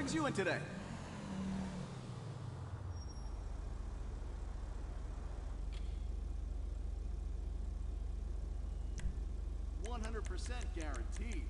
brings you in today? 100% guaranteed.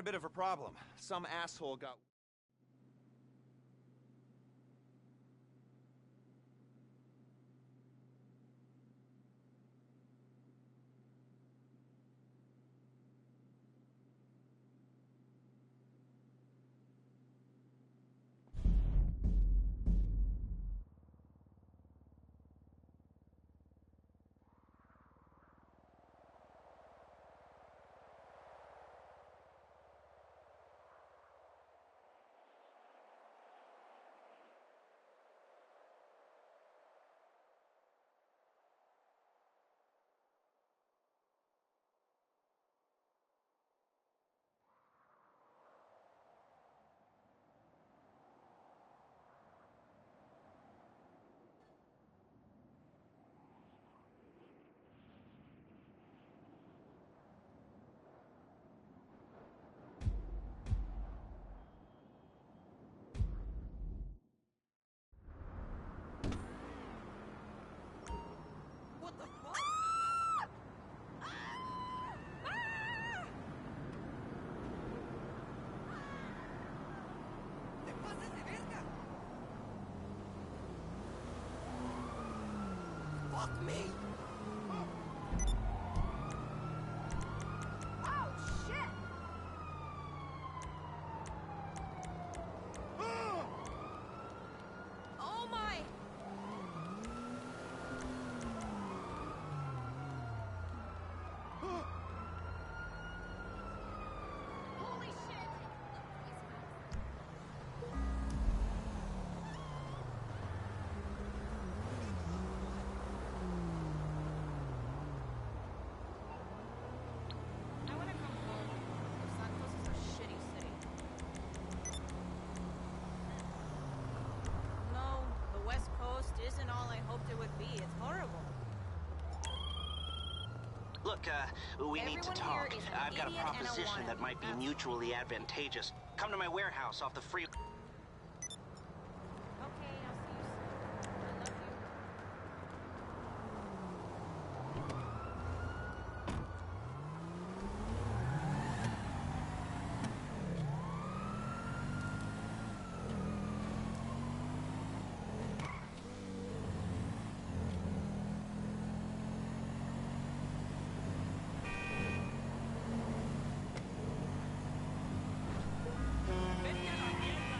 got a bit of a problem. Some asshole got... What the fuck? ¡Te pases de verga! Fuck me! Oh, shit! Oh my! Holy shit! I wanna come home. Los Santos is a shitty city. No, the West Coast isn't all I hoped it would be. It's horrible. Look, we need to Everyone talk. here is an I've got a idiot and a proposition that wannabe. might be That's- mutually advantageous. Come to my warehouse off the free... Okay, I'll see you soon. I love you. ¡Vete a la mierda!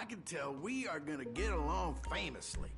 I can tell we are gonna get along famously.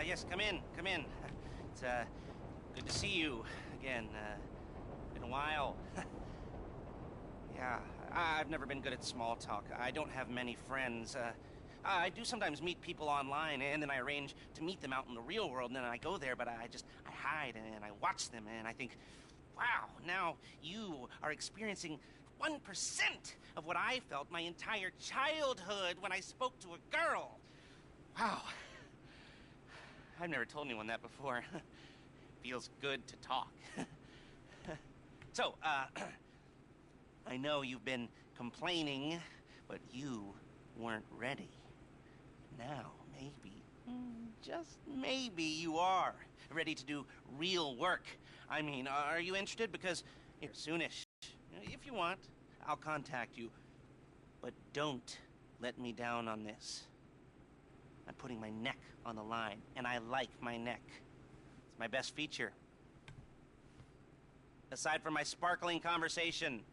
Yes, come in, come in. It's, good to see you again. Been a while. Yeah, I've never been good at small talk. I don't have many friends. I do sometimes meet people online, and then I arrange to meet them out in the real world, and then I go there, but I hide, and I watch them, and I think, wow, now you are experiencing 1% of what I felt my entire childhood when I spoke to a girl. Wow. I've never told anyone that before. Feels good to talk. So, I know you've been complaining, but you weren't ready. Now, maybe, just maybe you are ready to do real work. I mean, are you interested? Because, here, soonish, if you want, I'll contact you. But don't let me down on this. I'm putting my neck on the line, and I like my neck. It's my best feature. Aside from my sparkling conversation.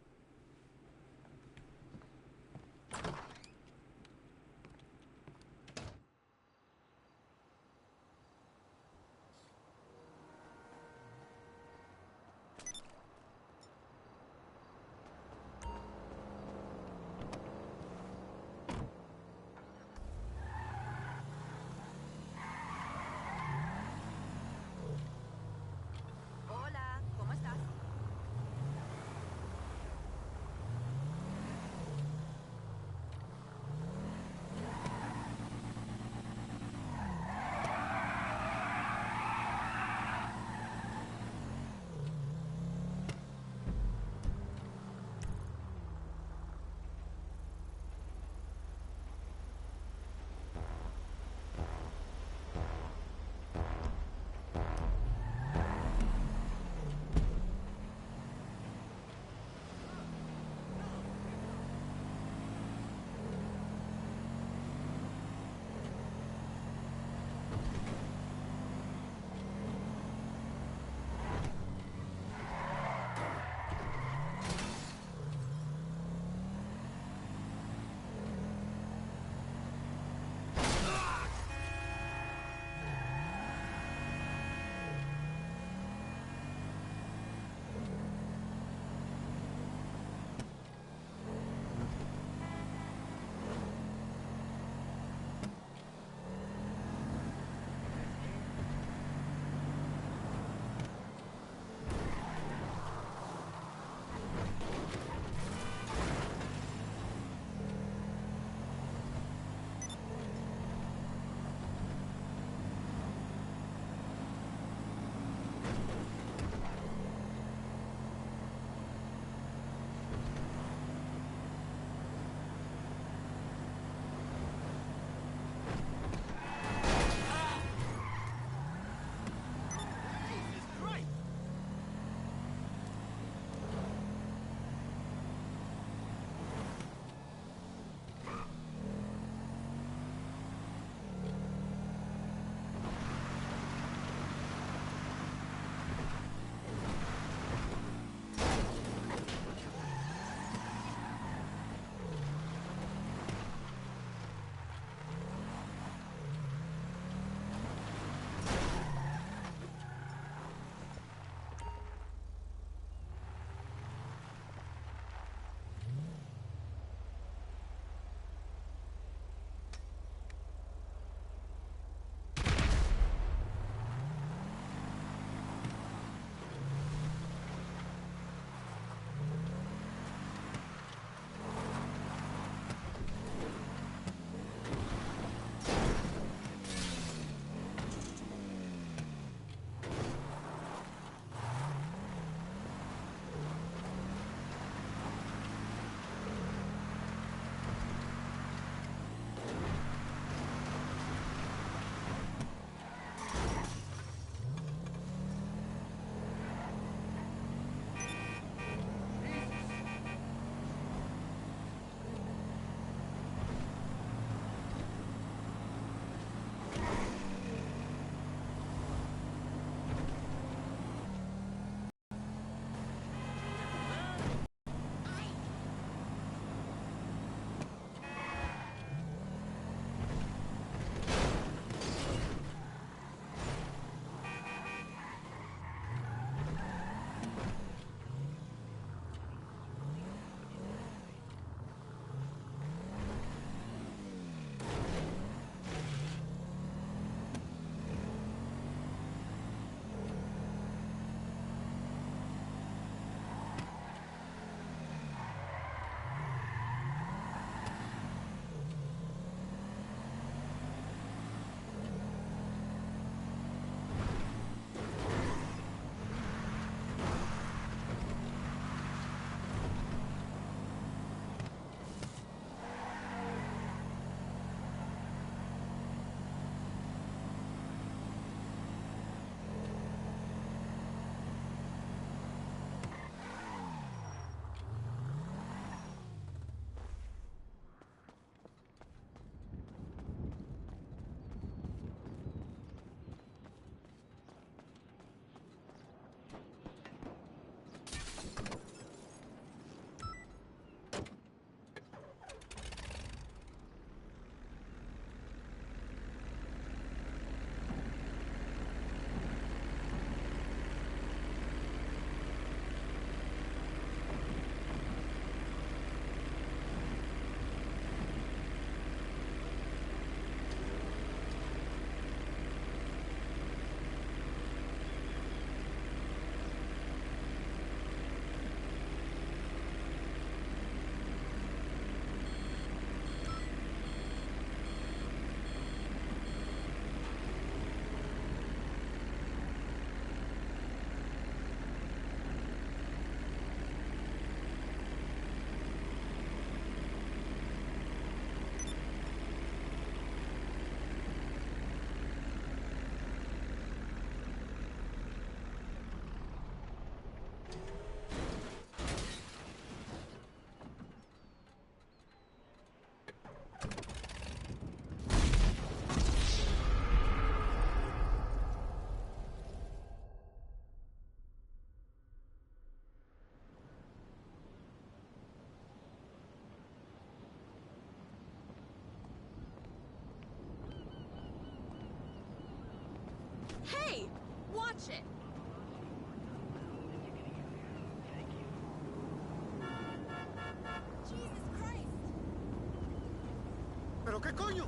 ¿qué coño?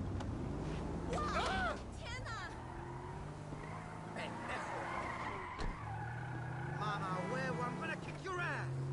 ¡Wow! ¡Tiena! ¡Pendejo! Mama huevo, I'm gonna kick your ass!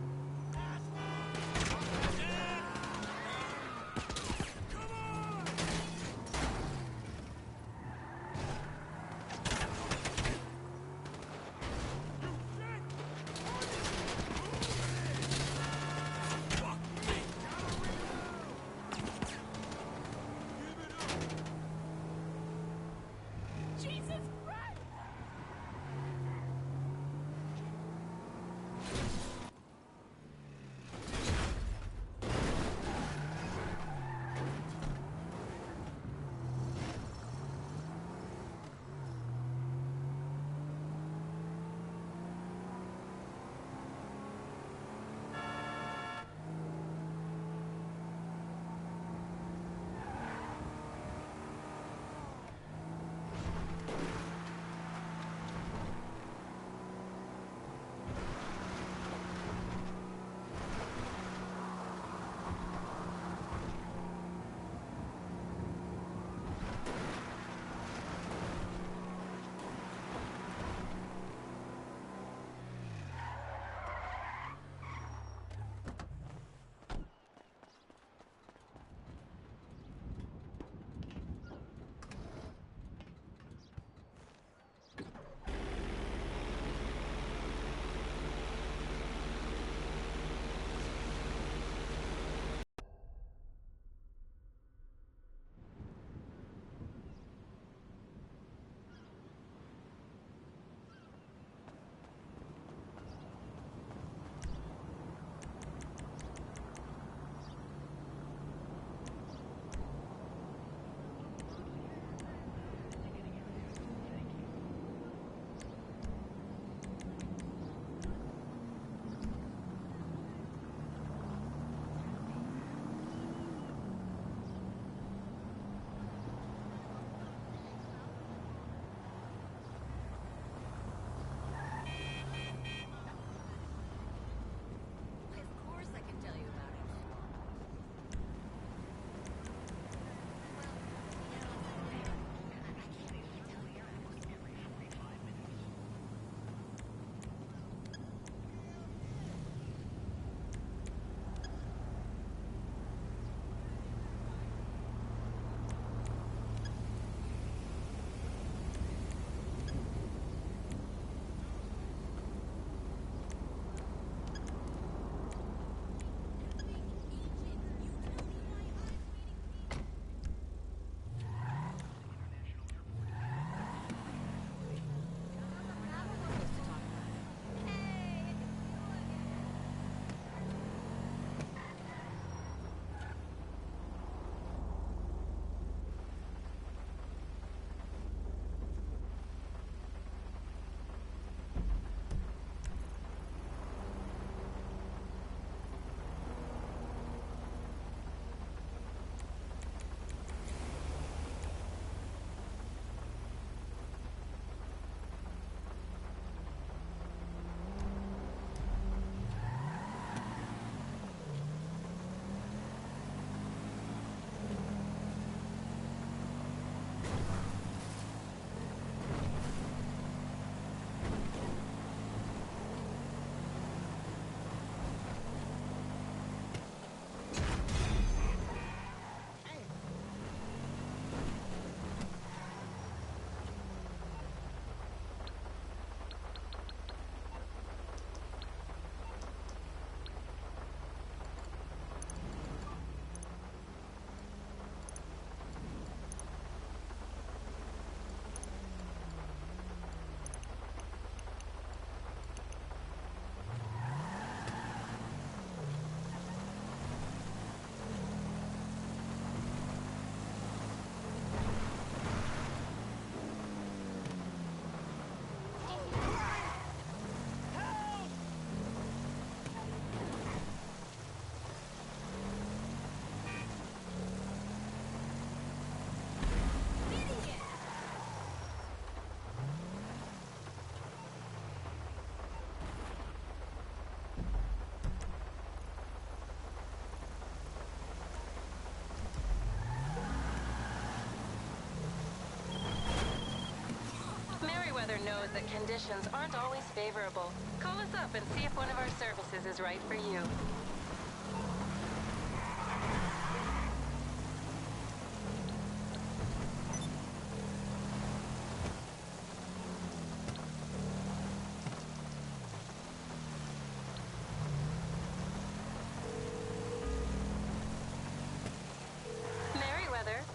knows that conditions aren't always favorable. Call us up and see if one of our services is right for you.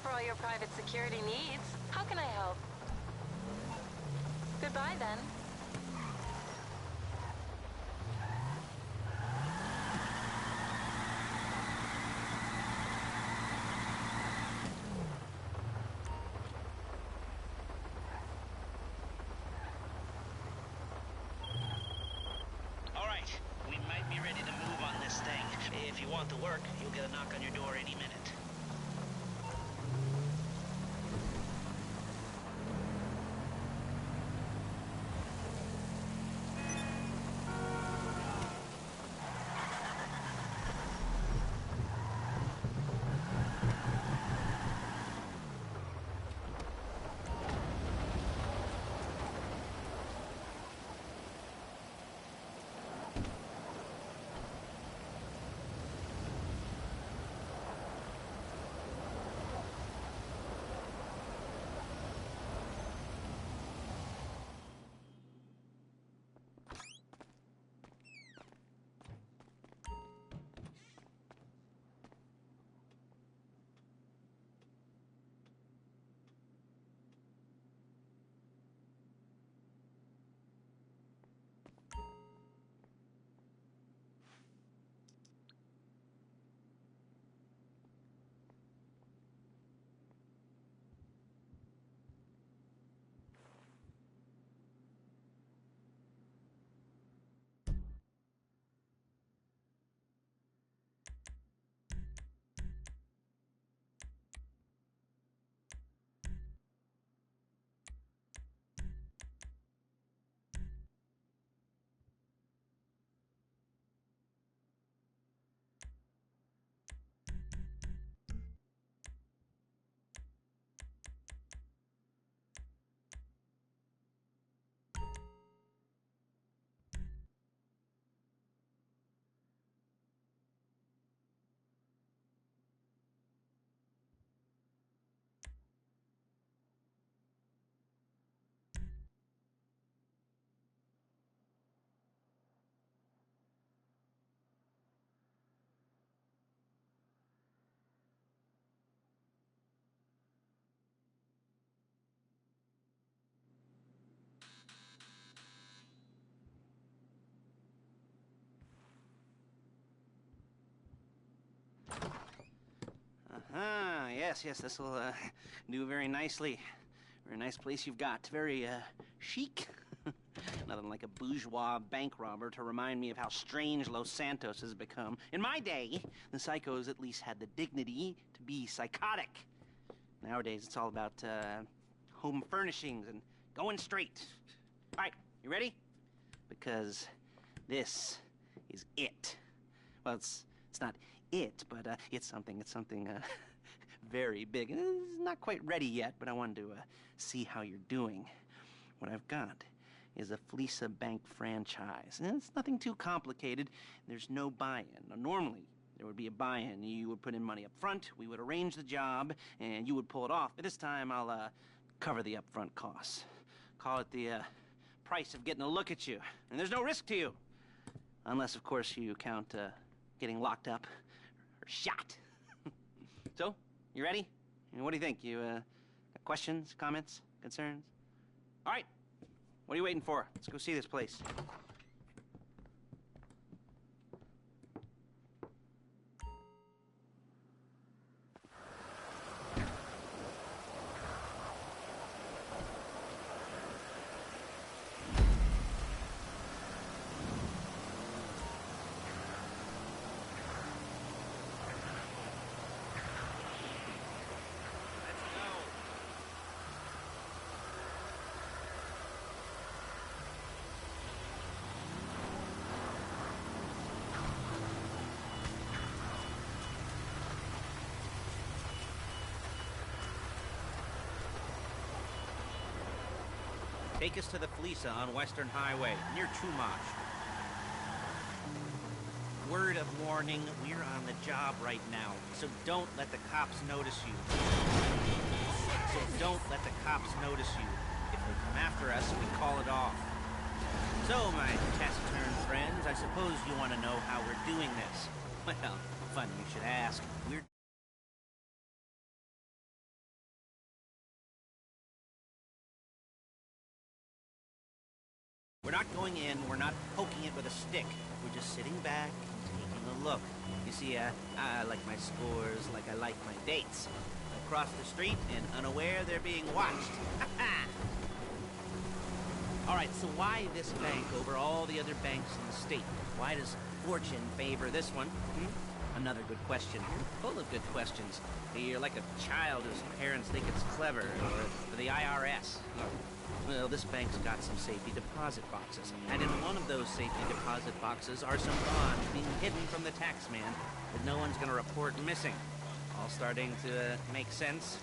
For all your private security needs. How can I help? Goodbye, then. All right, we might be ready to move on this thing. If you want to work, you'll get a knock on your door any minute. Yes, this will do very nicely. Very nice place you've got. Very chic. Nothing like a bourgeois bank robber to remind me of how strange Los Santos has become. In my day, the psychos at least had the dignity to be psychotic. Nowadays, it's all about home furnishings and going straight. All right, you ready? Because this is it. Well, it's not it, but it's something very big. It's not quite ready yet, but I wanted to see how you're doing. What I've got is a Fleesa Bank franchise. And it's nothing too complicated. There's no buy-in. Now, normally, there would be a buy-in. You would put in money up front, we would arrange the job, and you would pull it off. But this time, I'll cover the upfront costs. Call it the price of getting a look at you. And there's no risk to you. Unless, of course, you count getting locked up or shot. So, you ready? What do you think? You got questions, comments, concerns? All right. What are you waiting for? Let's go see this place. Take us to the Felisa on Western Highway, near Chumash. Word of warning, we're on the job right now, so don't let the cops notice you. So don't let the cops notice you. If they come after us, we call it off. So, my taciturn friends, I suppose you want to know how we're doing this. Well, funny you should ask. We're not going in, we're not poking it with a stick. We're just sitting back and taking a look. You see, I like my scores like I like my dates. I cross the street and unaware they're being watched. Alright, so why this bank over all the other banks in the state? Why does fortune favor this one? Another good question. Full of good questions. You're like a child whose parents think it's clever, or the IRS. Well, this bank's got some safety deposit boxes, and in one of those safety deposit boxes are some bonds being hidden from the tax man that no one's gonna report missing. All starting to make sense?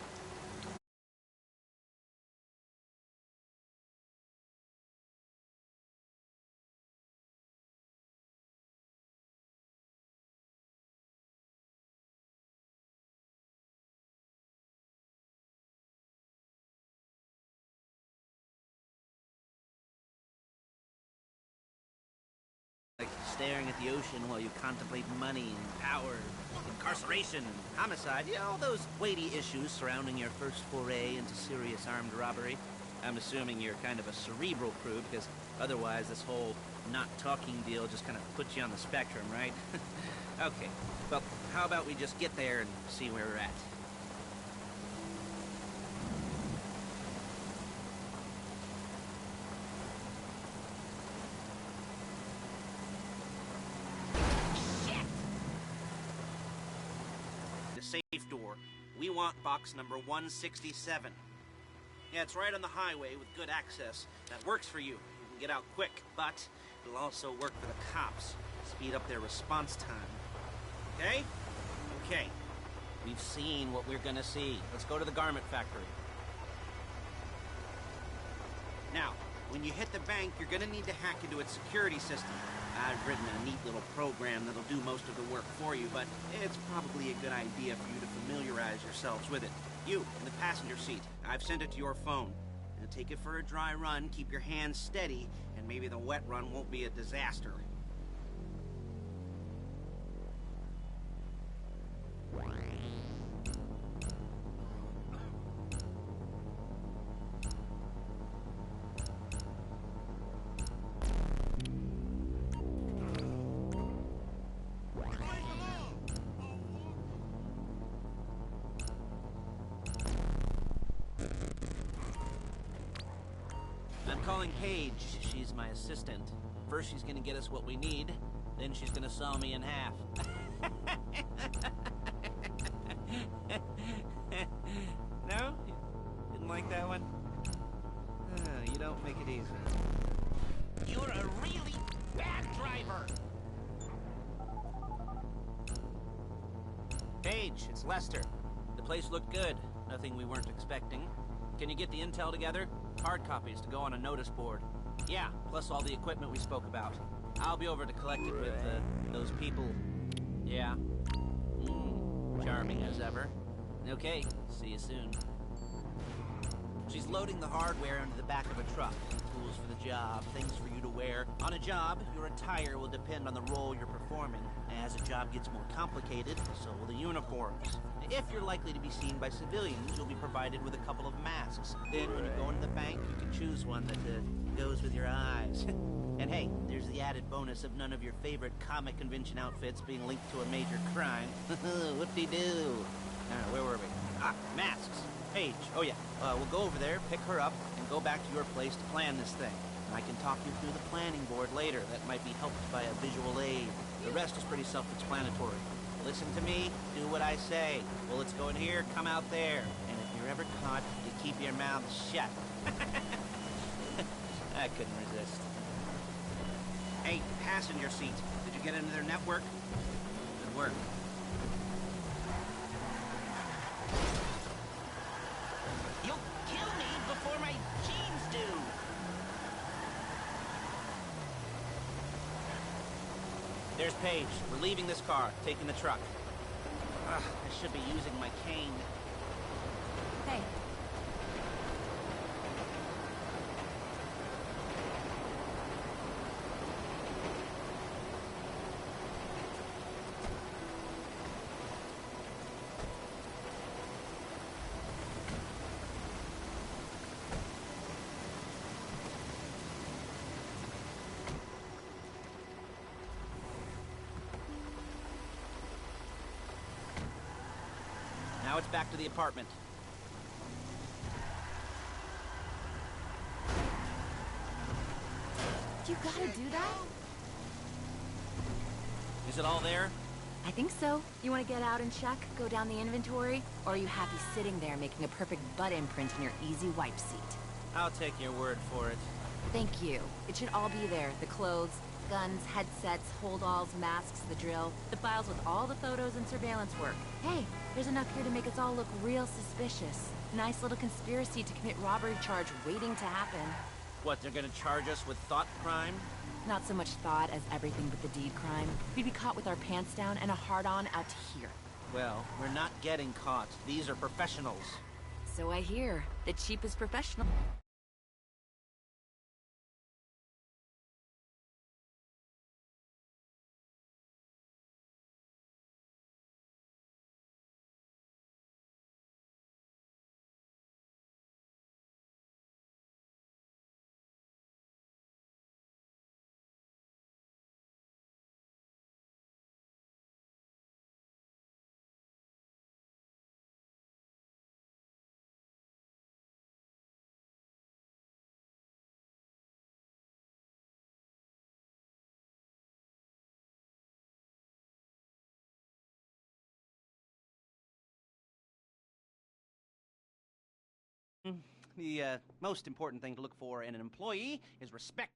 Like staring at the ocean while you contemplate money and power, incarceration, and homicide. Yeah, all those weighty issues surrounding your first foray into serious armed robbery. I'm assuming you're kind of a cerebral crew, because otherwise this whole not talking deal just kind of puts you on the spectrum, right? Okay, well, how about we just get there and see where we're at? Safe door. We want box number 167. Yeah, it's right on the highway with good access. That works for you. You can get out quick, but it'll also work for the cops. Speed up their response time. Okay? Okay. We've seen what we're gonna see. Let's go to the garment factory. Now, when you hit the bank, you're gonna need to hack into its security system. I've written a neat little program that'll do most of the work for you, but it's probably a good idea for you to familiarize yourselves with it. You, in the passenger seat, I've sent it to your phone. Now take it for a dry run, keep your hands steady, and maybe the wet run won't be a disaster. Calling Paige. She's my assistant. First she's gonna get us what we need, then she's gonna saw me in half. No? You didn't like that one? You don't make it easy. You're a really bad driver! Paige, it's Lester. The place looked good. Nothing we weren't expecting. Can you get the intel together? Hard copies to go on a notice board. Yeah, plus all the equipment we spoke about. I'll be over to collect it with those people. Yeah. Charming as ever. Okay, see you soon. She's loading the hardware into the back of a truck. Tools for the job, things for you to wear. On a job, your attire will depend on the role you're performing. As a job gets more complicated, so will the uniforms. If you're likely to be seen by civilians, you'll be provided with a couple of masks. Then when you go into the bank, you can choose one that goes with your eyes. And hey, there's the added bonus of none of your favorite comic convention outfits being linked to a major crime. Whoop-de-doo. Where were we? Ah, masks. Paige. Oh yeah, we'll go over there, pick her up, and go back to your place to plan this thing. And I can talk you through the planning board later. That might be helped by a visual aid. The rest is pretty self-explanatory. Listen to me, do what I say. Bullets go in here, come out there. And if you're ever caught, you keep your mouth shut. I couldn't resist. Hey, passenger seat. Did you get into their network? Good work. You'll kill me before my jeans do! There's Paige. We're leaving this car, taking the truck. I should be using my cane. Hey. Now it's back to the apartment. You gotta do that? Is it all there? I think so. You want to get out and check, go down the inventory? Or are you happy sitting there making a perfect butt imprint in your easy wipe seat? I'll take your word for it. Thank you. It should all be there. The clothes, guns, headsets, hold-alls, masks, the drill. The files with all the photos and surveillance work. Hey, there's enough here to make us all look real suspicious. Nice little conspiracy to commit robbery charge waiting to happen. What, they're gonna charge us with thought crime? Not so much thought as everything but the deed crime. We'd be caught with our pants down and a hard-on out to here. Well, we're not getting caught. These are professionals. So I hear. The cheapest professional. The most important thing to look for in an employee is respect.